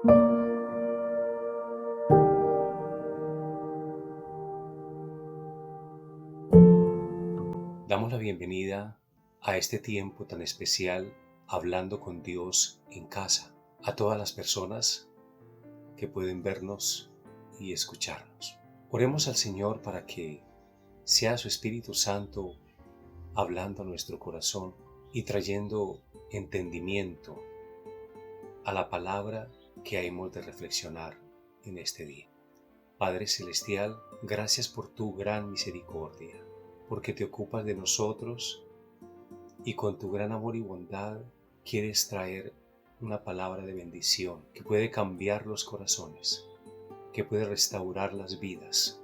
Damos la bienvenida a este tiempo tan especial hablando con Dios en casa, a todas las personas que pueden vernos y escucharnos. Oremos al Señor para que sea su Espíritu Santo hablando a nuestro corazón y trayendo entendimiento a la palabra que hemos de reflexionar en este día. Padre Celestial, gracias por tu gran misericordia, porque te ocupas de nosotros y con tu gran amor y bondad quieres traer una palabra de bendición que puede cambiar los corazones, que puede restaurar las vidas,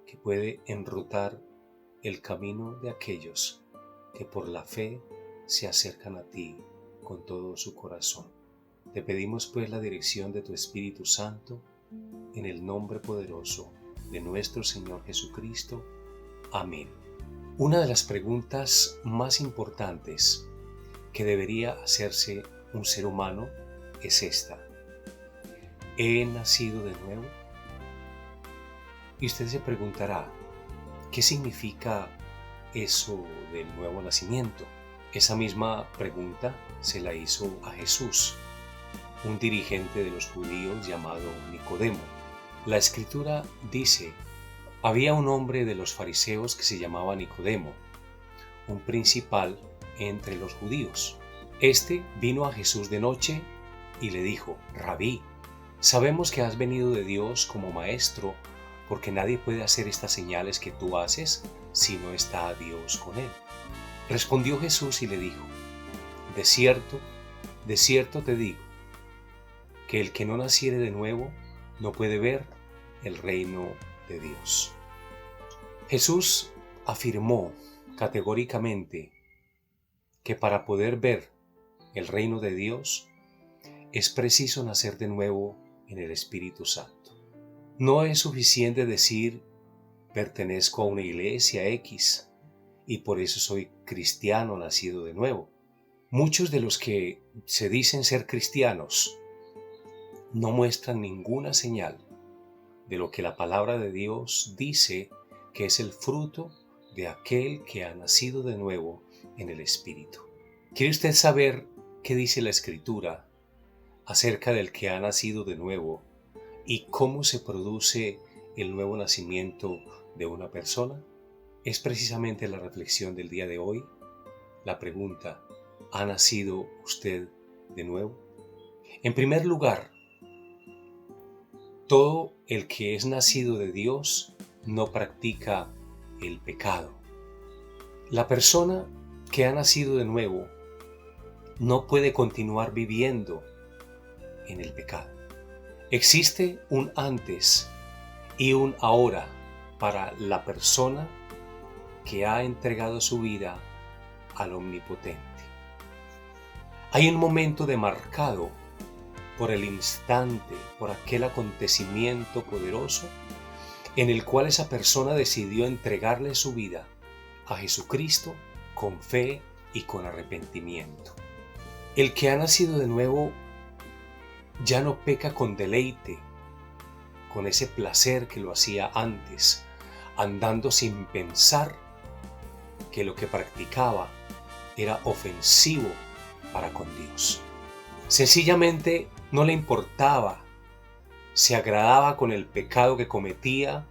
que puede enrutar el camino de aquellos que por la fe se acercan a ti con todo su corazón. Te pedimos pues la dirección de tu Espíritu Santo en el nombre poderoso de nuestro Señor Jesucristo. Amén. Una de las preguntas más importantes que debería hacerse un ser humano es esta: ¿he nacido de nuevo? Y usted se preguntará, ¿qué significa eso del nuevo nacimiento? Esa misma pregunta se la hizo a Jesús, un dirigente de los judíos llamado Nicodemo. La Escritura dice: había un hombre de los fariseos que se llamaba Nicodemo, un principal entre los judíos. Este vino a Jesús de noche y le dijo: Rabí, sabemos que has venido de Dios como maestro, porque nadie puede hacer estas señales que tú haces si no está Dios con él. Respondió Jesús y le dijo: de cierto te digo, que el que no naciere de nuevo no puede ver el reino de Dios. Jesús afirmó categóricamente que para poder ver el reino de Dios es preciso nacer de nuevo en el Espíritu Santo. No es suficiente decir pertenezco a una iglesia X y por eso soy cristiano nacido de nuevo. Muchos de los que se dicen ser cristianos no muestran ninguna señal de lo que la palabra de Dios dice que es el fruto de aquel que ha nacido de nuevo en el Espíritu. ¿Quiere usted saber qué dice la Escritura acerca del que ha nacido de nuevo y cómo se produce el nuevo nacimiento de una persona? Es precisamente la reflexión del día de hoy. La pregunta: ¿ha nacido usted de nuevo? En primer lugar, todo el que es nacido de Dios no practica el pecado. La persona que ha nacido de nuevo no puede continuar viviendo en el pecado. Existe un antes y un ahora para la persona que ha entregado su vida al Omnipotente. Hay un momento demarcado por el instante, por aquel acontecimiento poderoso en el cual esa persona decidió entregarle su vida a Jesucristo con fe y con arrepentimiento. El que ha nacido de nuevo ya no peca con deleite, con ese placer que lo hacía antes, andando sin pensar que lo que practicaba era ofensivo para con Dios. Sencillamente no le importaba, se agradaba con el pecado que cometía,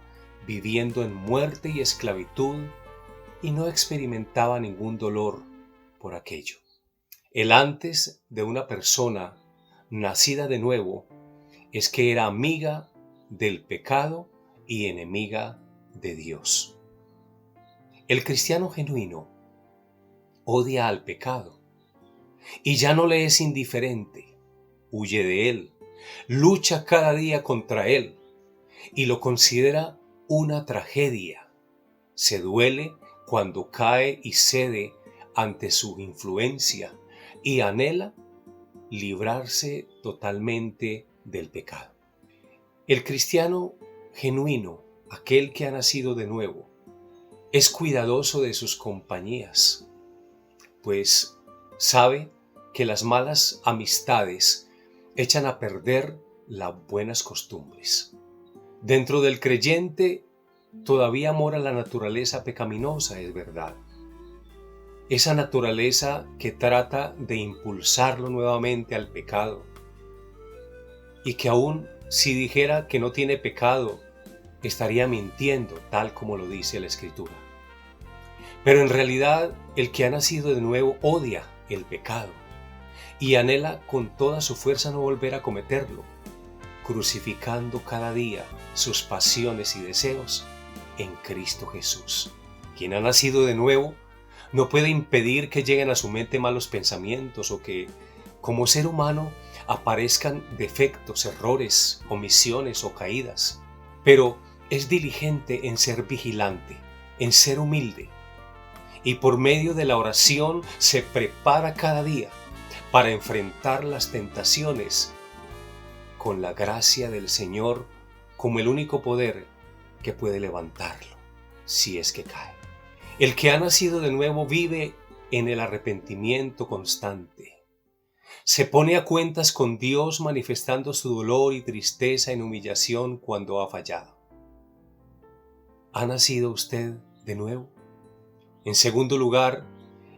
viviendo en muerte y esclavitud, y no experimentaba ningún dolor por aquello. El antes de una persona nacida de nuevo es que era amiga del pecado y enemiga de Dios. El cristiano genuino odia al pecado y ya no le es indiferente, huye de él, lucha cada día contra él y lo considera una tragedia. Se duele cuando cae y cede ante su influencia y anhela librarse totalmente del pecado. El cristiano genuino, aquel que ha nacido de nuevo, es cuidadoso de sus compañías, pues sabe que las malas amistades echan a perder las buenas costumbres. Dentro del creyente todavía mora la naturaleza pecaminosa, es verdad. Esa naturaleza que trata de impulsarlo nuevamente al pecado. Y que aún si dijera que no tiene pecado, estaría mintiendo, tal como lo dice la Escritura. Pero en realidad, el que ha nacido de nuevo odia el pecado y anhela con toda su fuerza no volver a cometerlo, crucificando cada día sus pasiones y deseos en Cristo Jesús. Quien ha nacido de nuevo no puede impedir que lleguen a su mente malos pensamientos o que, como ser humano, aparezcan defectos, errores, omisiones o caídas. Pero es diligente en ser vigilante, en ser humilde. Y por medio de la oración se prepara cada día para enfrentar las tentaciones con la gracia del Señor como el único poder que puede levantarlo, si es que cae. El que ha nacido de nuevo vive en el arrepentimiento constante. Se pone a cuentas con Dios manifestando su dolor y tristeza en humillación cuando ha fallado. ¿Ha nacido usted de nuevo? En segundo lugar,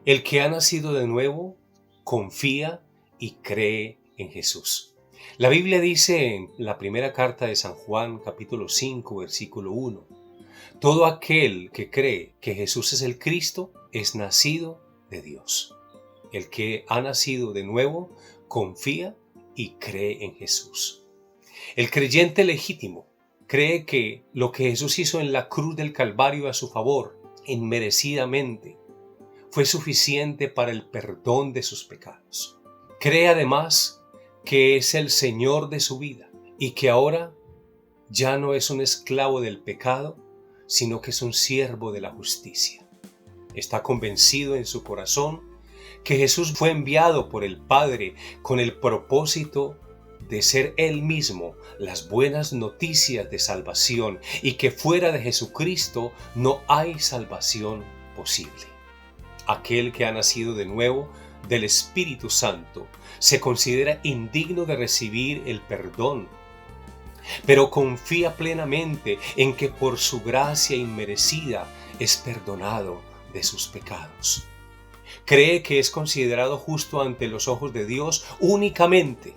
el que ha nacido de nuevo confía y cree en Jesús. La Biblia dice en la primera carta de San Juan, capítulo 5, versículo 1, todo aquel que cree que Jesús es el Cristo es nacido de Dios. El que ha nacido de nuevo confía y cree en Jesús. El creyente legítimo cree que lo que Jesús hizo en la cruz del Calvario a su favor, inmerecidamente, fue suficiente para el perdón de sus pecados. Cree además que es el Señor de su vida y que ahora ya no es un esclavo del pecado, sino que es un siervo de la justicia. Está convencido en su corazón que Jesús fue enviado por el Padre con el propósito de ser Él mismo las buenas noticias de salvación y que fuera de Jesucristo no hay salvación posible. Aquel que ha nacido de nuevo del Espíritu Santo se considera indigno de recibir el perdón, pero confía plenamente en que por su gracia inmerecida es perdonado de sus pecados. Cree que es considerado justo ante los ojos de Dios únicamente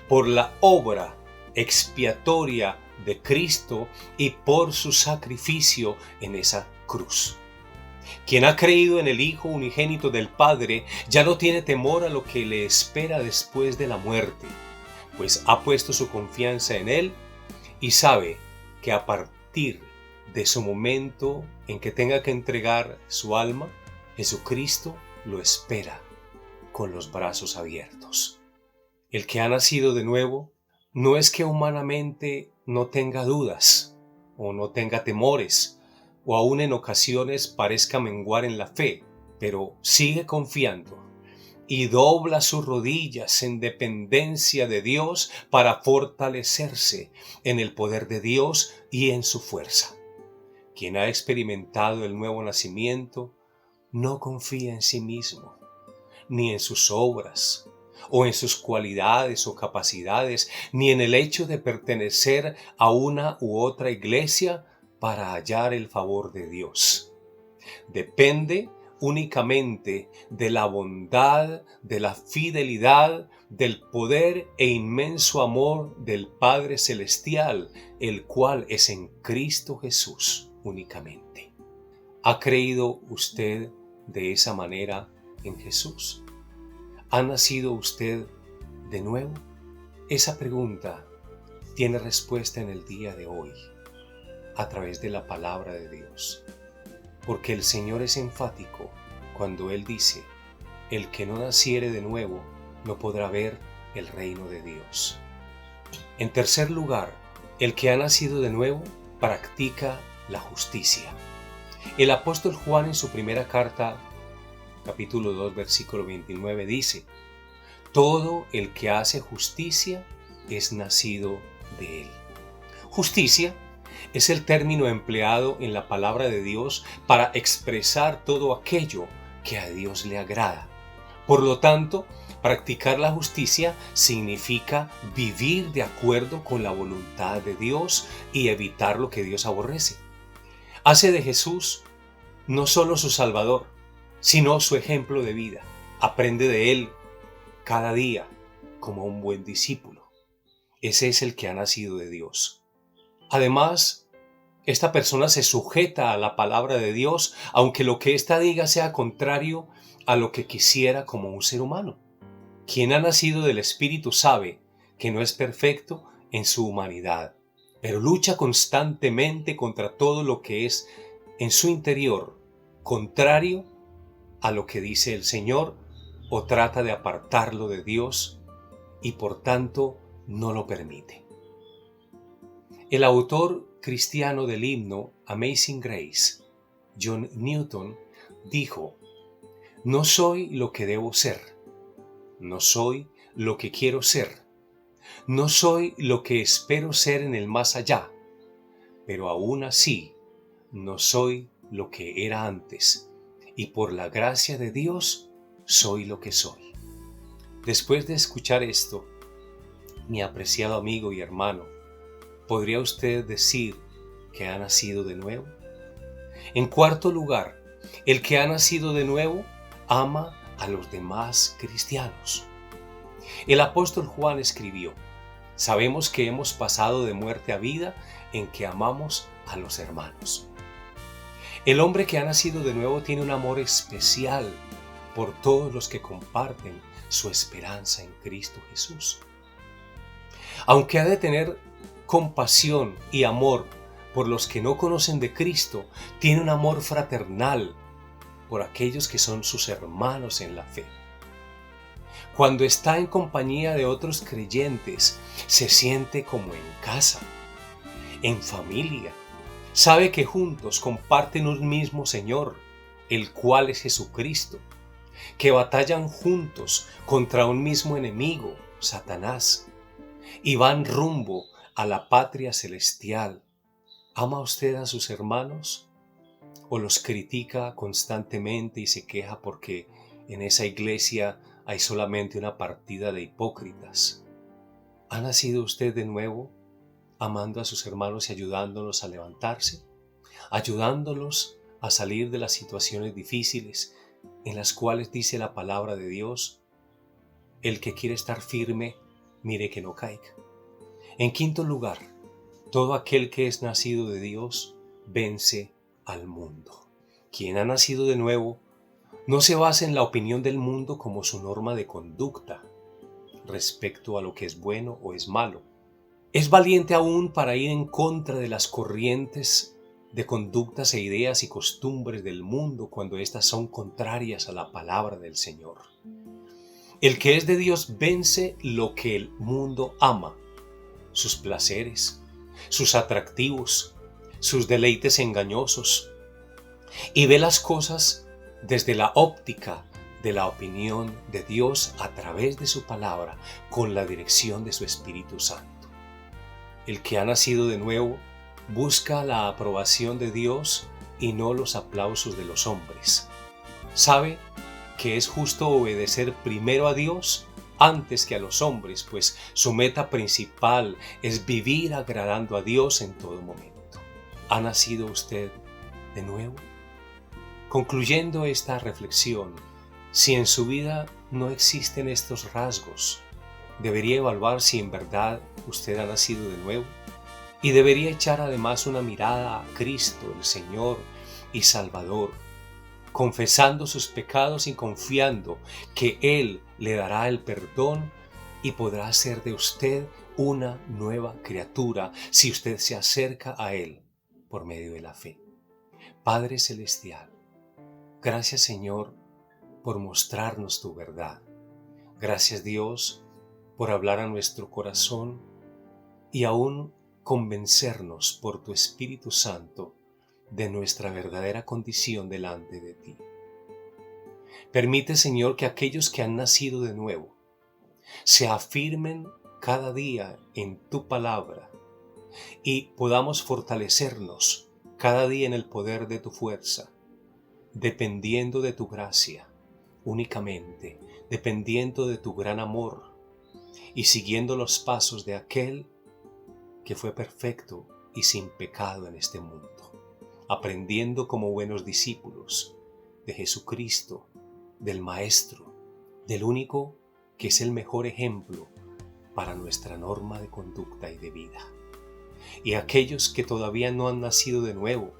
por la obra expiatoria de Cristo y por su sacrificio en esa cruz. Quien ha creído en el Hijo unigénito del Padre ya no tiene temor a lo que le espera después de la muerte, pues ha puesto su confianza en Él y sabe que a partir de su momento en que tenga que entregar su alma, Jesucristo lo espera con los brazos abiertos. El que ha nacido de nuevo no es que humanamente no tenga dudas o no tenga temores o aún en ocasiones parezca menguar en la fe, pero sigue confiando y dobla sus rodillas en dependencia de Dios para fortalecerse en el poder de Dios y en su fuerza. Quien ha experimentado el nuevo nacimiento no confía en sí mismo, ni en sus obras, o en sus cualidades o capacidades, ni en el hecho de pertenecer a una u otra iglesia para hallar el favor de Dios. Depende únicamente de la bondad, de la fidelidad, del poder e inmenso amor del Padre Celestial, el cual es en Cristo Jesús únicamente. ¿Ha creído usted de esa manera en Jesús? ¿Ha nacido usted de nuevo? Esa pregunta tiene respuesta en el día de hoy, a través de la palabra de Dios. Porque el Señor es enfático cuando Él dice, el que no naciere de nuevo no podrá ver el reino de Dios. En tercer lugar, el que ha nacido de nuevo practica la justicia. El apóstol Juan en su primera carta, capítulo 2, versículo 29 dice, todo el que hace justicia es nacido de Él. Justicia es el término empleado en la palabra de Dios para expresar todo aquello que a Dios le agrada. Por lo tanto, Practicar la justicia significa vivir de acuerdo con la voluntad de Dios y evitar lo que Dios aborrece. Hace de Jesús no solo su Salvador, sino su ejemplo de vida. Aprende de Él cada día como un buen discípulo. Ese es el que ha nacido de Dios. Además, esta persona se sujeta a la palabra de Dios, aunque lo que ésta diga sea contrario a lo que quisiera como un ser humano. Quien ha nacido del Espíritu sabe que no es perfecto en su humanidad, pero lucha constantemente contra todo lo que es en su interior contrario a lo que dice el Señor o trata de apartarlo de Dios y por tanto no lo permite. El autor cristiano del himno Amazing Grace, John Newton, dijo: "No soy lo que debo ser, no soy lo que quiero ser, no soy lo que espero ser en el más allá, pero aún así no soy lo que era antes, y por la gracia de Dios soy lo que soy". Después de escuchar esto, mi apreciado amigo y hermano, ¿podría usted decir que ha nacido de nuevo? En cuarto lugar, el que ha nacido de nuevo ama a los demás cristianos. El apóstol Juan escribió: "Sabemos que hemos pasado de muerte a vida en que amamos a los hermanos". El hombre que ha nacido de nuevo tiene un amor especial por todos los que comparten su esperanza en Cristo Jesús. Aunque ha de tener compasión y amor por los que no conocen de Cristo, tiene un amor fraternal por aquellos que son sus hermanos en la fe. Cuando está en compañía de otros creyentes, se siente como en casa, en familia. Sabe que juntos comparten un mismo Señor, el cual es Jesucristo, que batallan juntos contra un mismo enemigo, Satanás, y van rumbo a la patria celestial. ¿Ama usted a sus hermanos? ¿O los critica constantemente y se queja porque en esa iglesia hay solamente una partida de hipócritas? ¿Ha nacido usted de nuevo amando a sus hermanos y ayudándolos a levantarse? ¿Ayudándolos a salir de las situaciones difíciles en las cuales dice la palabra de Dios: "El que quiere estar firme, mire que no caiga"? En quinto lugar, todo aquel que es nacido de Dios vence al mundo. Quien ha nacido de nuevo no se basa en la opinión del mundo como su norma de conducta respecto a lo que es bueno o es malo. Es valiente aún para ir en contra de las corrientes de conductas e ideas y costumbres del mundo cuando éstas son contrarias a la palabra del Señor. El que es de Dios vence lo que el mundo ama: sus placeres, sus atractivos, sus deleites engañosos, y ve las cosas desde la óptica de la opinión de Dios a través de su palabra, con la dirección de su Espíritu Santo. El que ha nacido de nuevo busca la aprobación de Dios y no los aplausos de los hombres. Sabe que es justo obedecer primero a Dios antes que a los hombres, pues su meta principal es vivir agradando a Dios en todo momento. ¿Ha nacido usted de nuevo? Concluyendo esta reflexión, si en su vida no existen estos rasgos, debería evaluar si en verdad usted ha nacido de nuevo, y debería echar además una mirada a Cristo, el Señor y Salvador, confesando sus pecados y confiando que Él le dará el perdón y podrá hacer de usted una nueva criatura si usted se acerca a Él por medio de la fe. Padre Celestial, gracias Señor por mostrarnos tu verdad. Gracias Dios por hablar a nuestro corazón y aún convencernos por tu Espíritu Santo de nuestra verdadera condición delante de ti. Permite, Señor, que aquellos que han nacido de nuevo se afirmen cada día en tu palabra y podamos fortalecernos cada día en el poder de tu fuerza, dependiendo de tu gracia, únicamente dependiendo de tu gran amor y siguiendo los pasos de aquel que fue perfecto y sin pecado en este mundo, aprendiendo como buenos discípulos de Jesucristo, del Maestro, del único que es el mejor ejemplo para nuestra norma de conducta y de vida. Y aquellos que todavía no han nacido de nuevo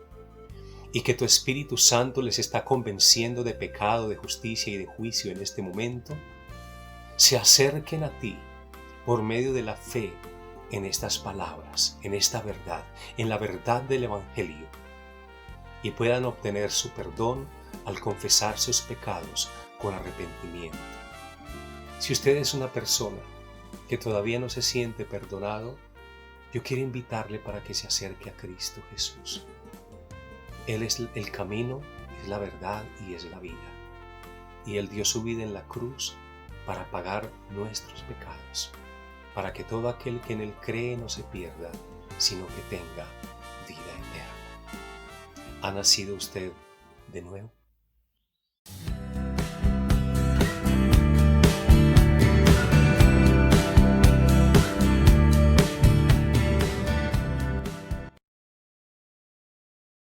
y que tu Espíritu Santo les está convenciendo de pecado, de justicia y de juicio en este momento, se acerquen a ti por medio de la fe en estas palabras, en esta verdad, en la verdad del Evangelio, y puedan obtener su perdón al confesar sus pecados con arrepentimiento. Si usted es una persona que todavía no se siente perdonado, yo quiero invitarle para que se acerque a Cristo Jesús. Él es el camino, es la verdad y es la vida. Y Él dio su vida en la cruz para pagar nuestros pecados, para que todo aquel que en Él cree no se pierda, sino que tenga vida eterna. ¿Ha nacido usted de nuevo?